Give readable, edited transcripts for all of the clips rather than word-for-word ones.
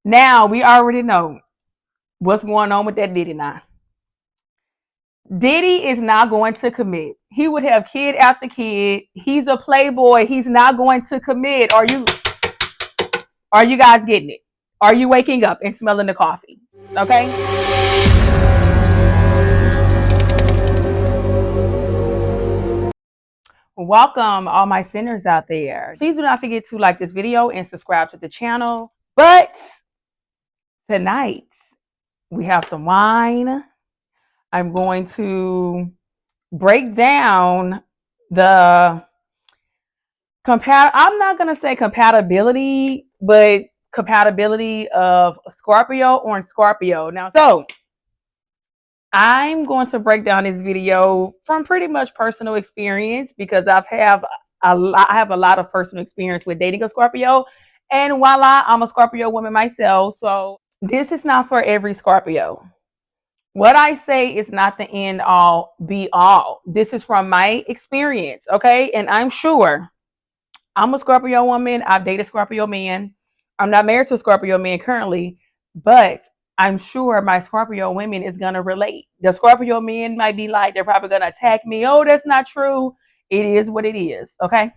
Now we already know what's going on with that Diddy now. Diddy is not going to commit. He would have kid after kid. He's a playboy. He's not going to commit. Are you guys getting it? Are you waking up and smelling the coffee? Okay? Welcome all my sinners out there. Please do not forget to like this video and subscribe to the channel. But tonight we have some wine. I'm going to break down the I'm not going to say compatibility, but compatibility of Scorpio or Scorpio. Now, so I'm going to break down this video from pretty much personal experience because I have a lot of personal experience with dating a Scorpio, and voila, I'm a Scorpio woman myself. So this is not for every Scorpio. What I say is not the end all be all. This is from my experience, okay? And I'm sure I'm a Scorpio woman. I've dated Scorpio men. I'm not married to a Scorpio man currently, but I'm sure my Scorpio women is going to relate. The Scorpio men might be like, they're probably going to attack me. Oh, that's not true. It is what it is, okay?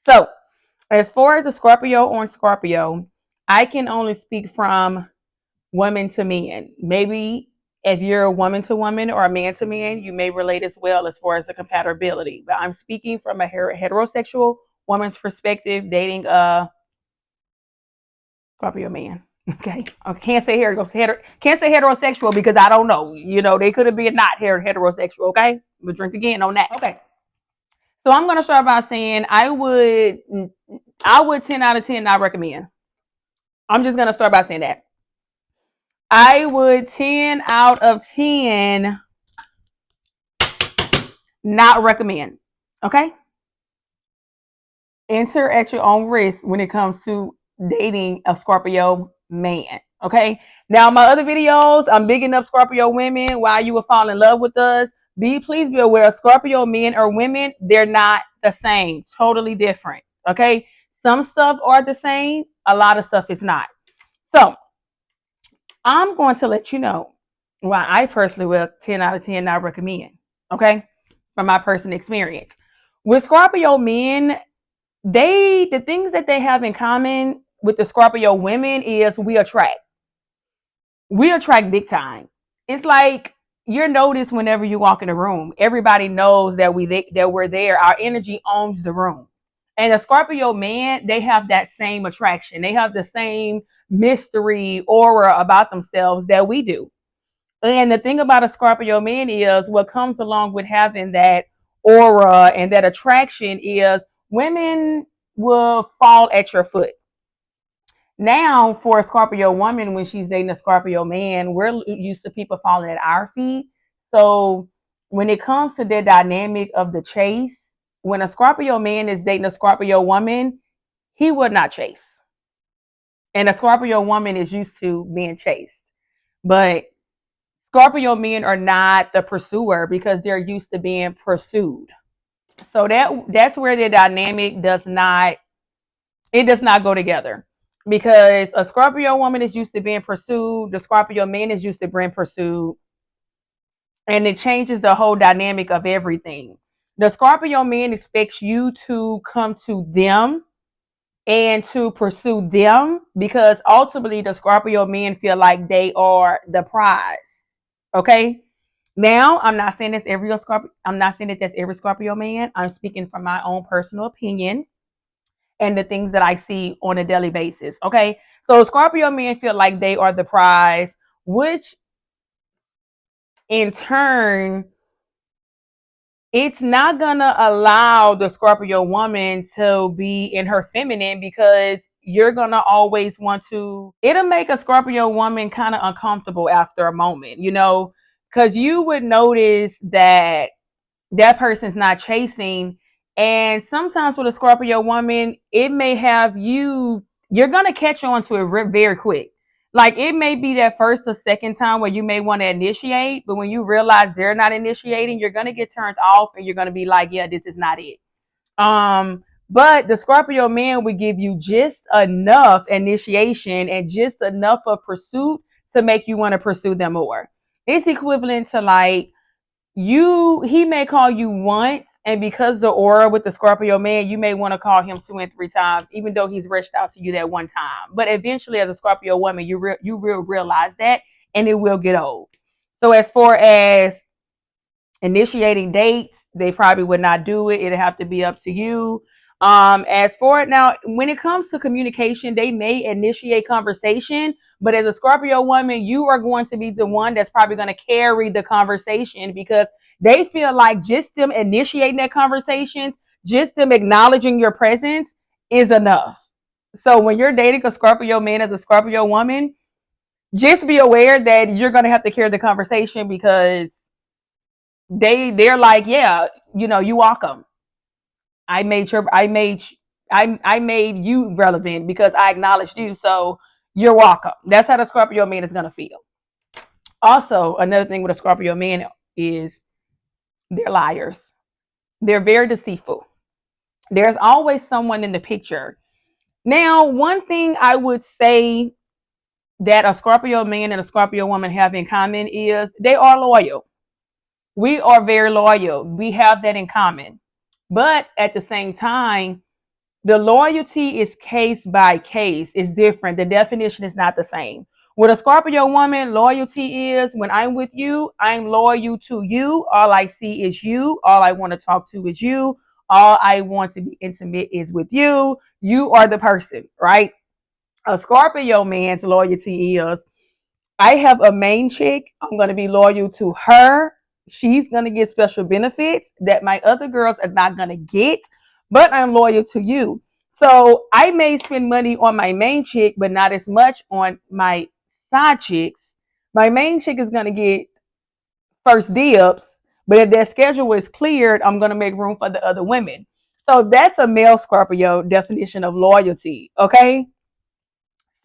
So, as far as a Scorpio or Scorpio, I can only speak from women to men. Maybe if you're a woman to woman or a man to man, you may relate as well as far as the compatibility. But I'm speaking from a heterosexual woman's perspective, dating a Scorpio man. Okay, I can't say can't say heterosexual because I don't know. You know, they could have been not heterosexual. Okay, we'll drink again on that. Okay, so I'm gonna start by saying I would 10 out of 10 not recommend. I'm just gonna start by saying that I would 10 out of 10 not recommend. Okay, enter at your own risk when it comes to dating a Scorpio man. Okay. Now, my other videos, I'm bigging up Scorpio women. Why you will fall in love with us. Please be aware, Scorpio men or women, they're not the same. Totally different. Okay. Some stuff are the same. A lot of stuff is not. So I'm going to let you know why I personally will 10 out of 10 not recommend. Okay. From my personal experience. With Scorpio men, the things that they have in common with the Scorpio women is we attract big time. It's like you're noticed whenever you walk in the room. Everybody knows that we're there. Our energy owns the room. And the Scorpio man, they have that same attraction. They have the same mystery aura about themselves that we do. And the thing about a Scorpio man is what comes along with having that aura and that attraction is women will fall at your foot. Now, for a Scorpio woman, when she's dating a Scorpio man, we're used to people falling at our feet. So when it comes to the dynamic of the chase, when a Scorpio man is dating a Scorpio woman, he would not chase. And a Scorpio woman is used to being chased. But Scorpio men are not the pursuer because they're used to being pursued. So that's where the dynamic does not go together. Because a Scorpio woman is used to being pursued, the Scorpio man is used to being pursued, and it changes the whole dynamic of everything. The Scorpio man expects you to come to them and to pursue them because ultimately the Scorpio men feel like they are the prize. Okay. Now, I'm not saying that's every Scorpio. I'm not saying that that's every Scorpio man. I'm speaking from my own personal opinion and the things that I see on a daily basis. Okay. So Scorpio men feel like they are the prize, which in turn, it's not gonna allow the Scorpio woman to be in her feminine because you're gonna always want to, it'll make a Scorpio woman kind of uncomfortable after a moment, because you would notice that that person's not chasing. And sometimes with a Scorpio woman, it may have you're going to catch on to it very quick. Like it may be that first or second time where you may want to initiate, but when you realize they're not initiating, you're going to get turned off and you're going to be like, yeah, this is not it. But the Scorpio man would give you just enough initiation and just enough of pursuit to make you want to pursue them more. It's equivalent to like he may call you once, and because the aura with the Scorpio man, you may want to call him 2 and 3 times, even though he's reached out to you that one time. But eventually, as a Scorpio woman, you will realize that, and it will get old. So as far as initiating dates, they probably would not do it. It'd have to be up to you. As for it now, when it comes to communication, they may initiate conversation, but as a Scorpio woman, you are going to be the one that's probably going to carry the conversation because they feel like just them initiating that conversation, just them acknowledging your presence is enough. So when you're dating a Scorpio man as a Scorpio woman, just be aware that you're going to have to carry the conversation because they're like, yeah, you welcome. I made you relevant because I acknowledged you, so you're welcome. That's how the Scorpio man is gonna feel. Also, another thing with a Scorpio man is they're liars. They're very deceitful. There's always someone in the picture. Now, one thing I would say that a Scorpio man and a Scorpio woman have in common is they are loyal. We are very loyal. We have that in common. But at the same time, the loyalty is case by case. It's different. The definition is not the same. With a Scorpio woman, loyalty is when I'm with you, I'm loyal to you. All I see is you. All I want to talk to is you. All I want to be intimate is with you. You are the person, right? A Scorpio man's loyalty is I have a main chick. I'm going to be loyal to her. She's going to get special benefits that my other girls are not going to get, but I'm loyal to you. So I may spend money on my main chick, but not as much on my side chicks. My main chick is going to get first dibs, but if their schedule is cleared, I'm going to make room for the other women. So that's a male Scorpio definition of loyalty. Okay.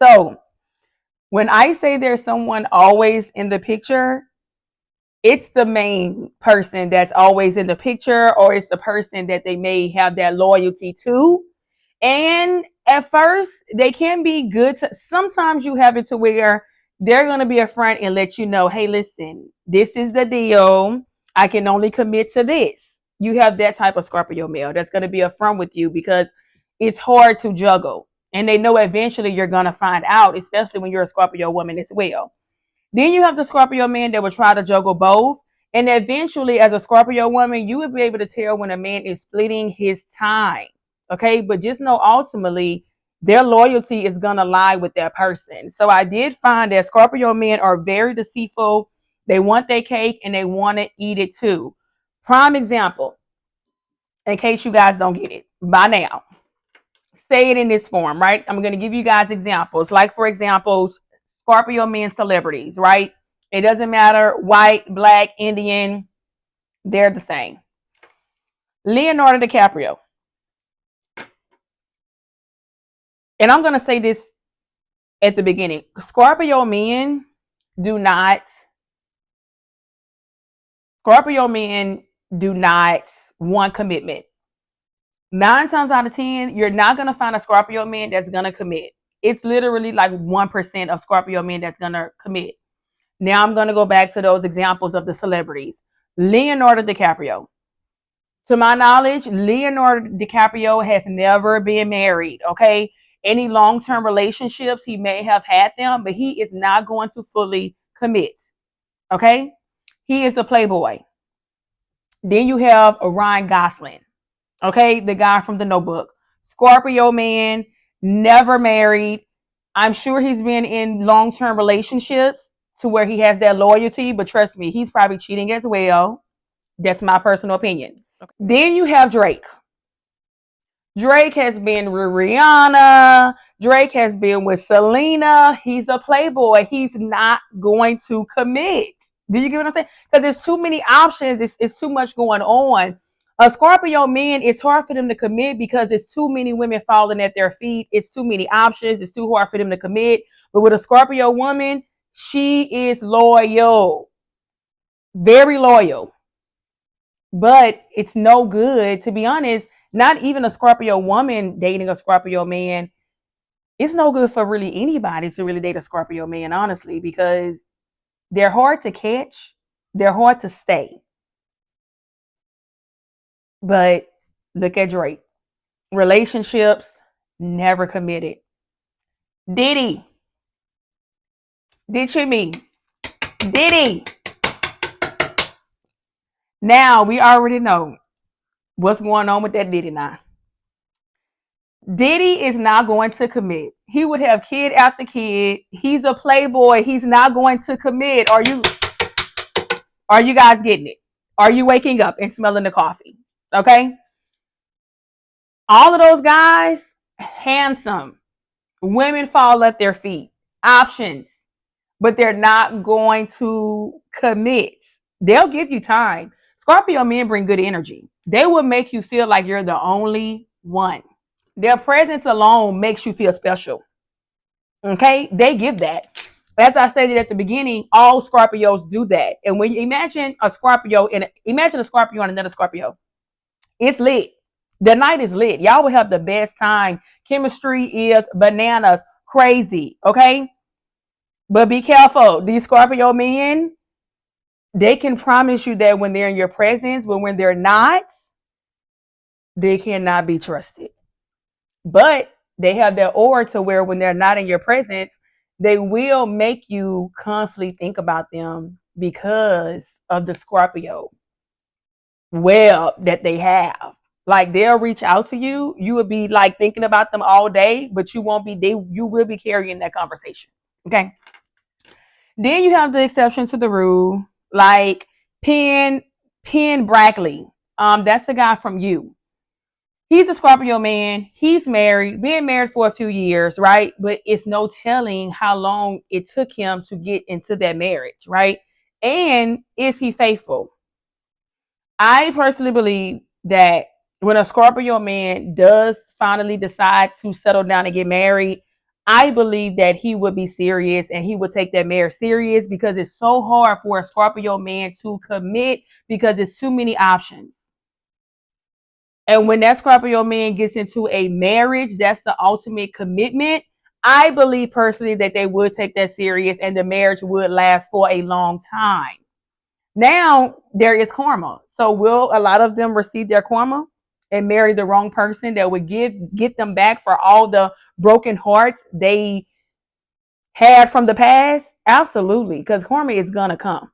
So when I say there's someone always in the picture, it's the main person that's always in the picture, or it's the person that they may have that loyalty to. And at first, they can be good. Sometimes you have it to where they're going to be upfront and let you know, hey, listen, this is the deal. I can only commit to this. You have that type of Scorpio male that's going to be upfront with you because it's hard to juggle. And they know eventually you're going to find out, especially when you're a Scorpio woman as well. Then you have the Scorpio man that will try to juggle both. And eventually, as a Scorpio woman, you will be able to tell when a man is splitting his time. Okay. But just know ultimately their loyalty is going to lie with that person. So I did find that Scorpio men are very deceitful. They want their cake and they want to eat it too. Prime example, in case you guys don't get it by now, say it in this form, right? I'm going to give you guys examples. Like, for example, Scorpio men celebrities, right? It doesn't matter, white, black, Indian, they're the same. Leonardo DiCaprio. And I'm going to say this at the beginning. Scorpio men do not want commitment. 9 times out of 10, you're not going to find a Scorpio man that's going to commit. It's literally like 1% of Scorpio men that's going to commit. Now I'm going to go back to those examples of the celebrities. Leonardo DiCaprio. To my knowledge, Leonardo DiCaprio has never been married, okay? Any long-term relationships, he may have had them, but he is not going to fully commit, okay? He is a playboy. Then you have Ryan Gosling, okay? The guy from The Notebook. Scorpio man, never married. I'm sure he's been in long-term relationships to where he has that loyalty, but trust me, he's probably cheating as well. That's my personal opinion. Okay. Then you have Drake. Drake has been with Rihanna. Drake has been with Selena. He's a playboy. He's not going to commit. Do you get what I'm saying? Because there's too many options. It's too much going on. A Scorpio man, it's hard for them to commit because it's too many women falling at their feet. It's too many options. It's too hard for them to commit. But with a Scorpio woman, she is loyal. Very loyal. But it's no good, to be honest. Not even a Scorpio woman dating a Scorpio man. It's no good for really anybody to really date a Scorpio man, honestly, because they're hard to catch, they're hard to stay. But look at Drake. Relationships, never committed. Diddy, did you mean? Diddy. Now we already know what's going on with that Diddy now. Diddy is not going to commit. He would have kid after kid. He's a playboy. He's not going to commit. Are you guys getting it? Are you waking up and smelling the coffee? Okay? All of those guys, handsome. Women fall at their feet. Options. But they're not going to commit. They'll give you time. Scorpio men bring good energy. They will make you feel like you're the only one. Their presence alone makes you feel special. Okay? They give that. As I stated at the beginning, all Scorpios do that. And when you imagine a Scorpio and another Scorpio, it's lit. The night is lit. Y'all will have the best time. Chemistry is bananas, crazy. Okay? But be careful. These Scorpio men, they can promise you that when they're in your presence, but when they're not, they cannot be trusted. But they have their aura to where when they're not in your presence, they will make you constantly think about them because of the Scorpio web that they have. Like they'll reach out to you, you will be like thinking about them all day, but you won't be you will be carrying that conversation. Okay. Then you have the exception to the rule, like Penn Brackley. That's the guy from You. He's a Scorpio man. He's married, been married for a few years, right? But it's no telling how long it took him to get into that marriage, right? And is he faithful? I personally believe that when a Scorpio man does finally decide to settle down and get married, I believe that he would be serious and he would take that marriage serious because it's so hard for a Scorpio man to commit because there's too many options. And when that Scorpio man gets into a marriage, that's the ultimate commitment. I believe personally that they would take that serious and the marriage would last for a long time. Now there is karma. So will a lot of them receive their karma and marry the wrong person that would get them back for all the broken hearts they had from the past? Absolutely, because karma is gonna come.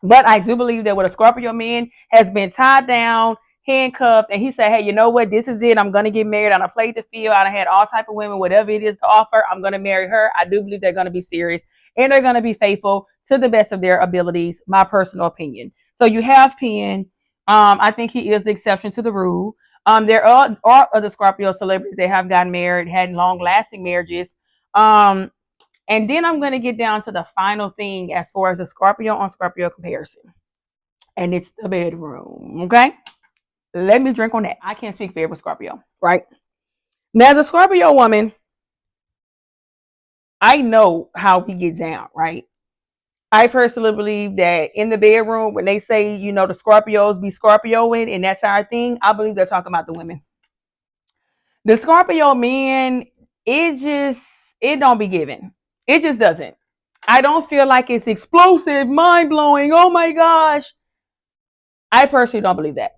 But I do believe that with a Scorpio man has been tied down, handcuffed, and he said, "Hey, you know what? This is it. I'm gonna get married. I played the field. I had all type of women, whatever it is to offer. I'm gonna marry her." I do believe they're gonna be serious and they're gonna be faithful to the best of their abilities. My personal opinion. So you have Penn. I think he is the exception to the rule. There are other Scorpio celebrities that have gotten married, had long lasting marriages. Um, and then I'm going to get down to the final thing as far as the Scorpio on Scorpio comparison. And it's the bedroom. Okay. Let me drink on that. I can't speak for every Scorpio, right? Now, the Scorpio woman, I know how we get down, right? I personally believe that in the bedroom, when they say, the Scorpios be Scorpioing and that's our thing, I believe they're talking about the women. The Scorpio men, it don't be given. It just doesn't. I don't feel like it's explosive, mind blowing. Oh my gosh. I personally don't believe that.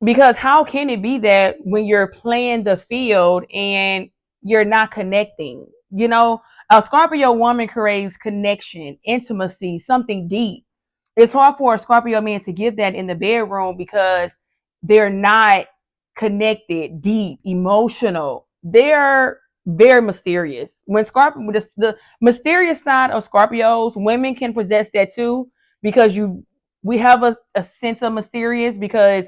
Because how can it be that when you're playing the field and you're not connecting? A Scorpio woman craves connection, intimacy, something deep. It's hard for a Scorpio man to give that in the bedroom because they're not connected, deep, emotional. They're very mysterious. When Scorpio, the mysterious side of Scorpios, women can possess that too because we have a sense of mysterious because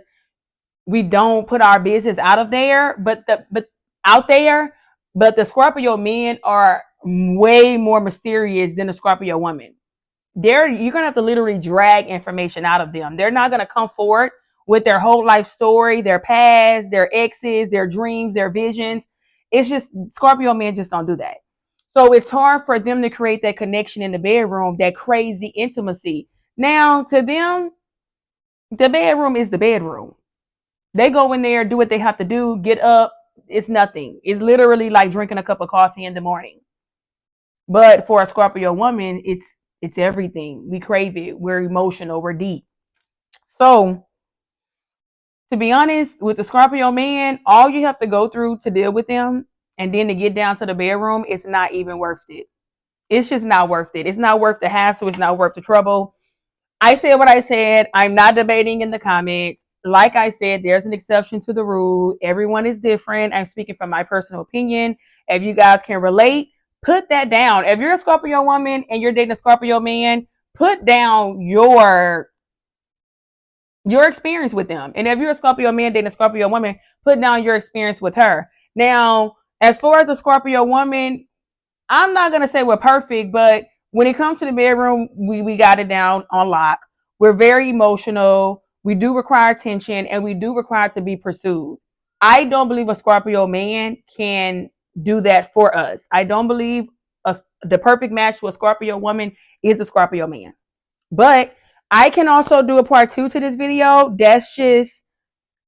we don't put our business out there, but the Scorpio men are way more mysterious than the Scorpio woman. You're gonna have to literally drag information out of them. They're not gonna come forward with their whole life story, their past, their exes, their dreams, their visions. It's just Scorpio men just don't do that. So it's hard for them to create that connection in the bedroom, that crazy intimacy. Now, to them, the bedroom is the bedroom. They go in there, do what they have to do, get up. It's nothing. It's literally like drinking a cup of coffee in the morning. But for a Scorpio woman, it's everything. We crave it. We're emotional. We're deep. So to be honest, with the Scorpio man, all you have to go through to deal with them and then to get down to the bedroom, it's not even worth it. It's just not worth it. It's not worth the hassle. It's not worth the trouble. I said what I said. I'm not debating in the comments. Like I said, there's an exception to the rule. Everyone is different. I'm speaking from my personal opinion. If you guys can relate, put that down. If you're a Scorpio woman and you're dating a Scorpio man, put down your experience with them. And if you're a Scorpio man dating a Scorpio woman, put down your experience with her. Now, as far as a Scorpio woman, I'm not gonna say we're perfect, but when it comes to the bedroom, we got it down on lock. We're very emotional. We do require attention, and we do require to be pursued. I don't believe a Scorpio man can do that for us. I don't believe the perfect match to a Scorpio woman is a Scorpio man. But I can also do a part two to this video. That's just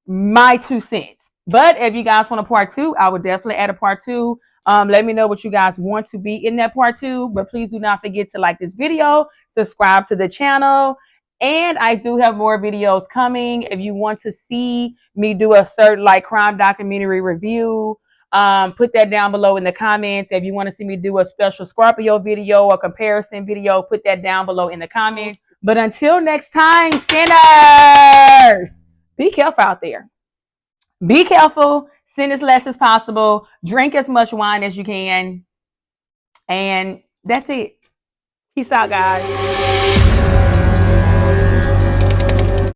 my 2 cents. But if you guys want a part two, I would definitely add a part two. Let me know what you guys want to be in that part two. But please do not forget to like this video, subscribe to the channel. And I do have more videos coming. If you want to see me do a certain like crime documentary review, put that down below in the comments. If you want to see me do a special Scorpio video or comparison video, put that down below in the comments. But until next time, sinners, be careful out there. Be careful. Sin as less as possible. Drink as much wine as you can. And that's it. Peace out, guys.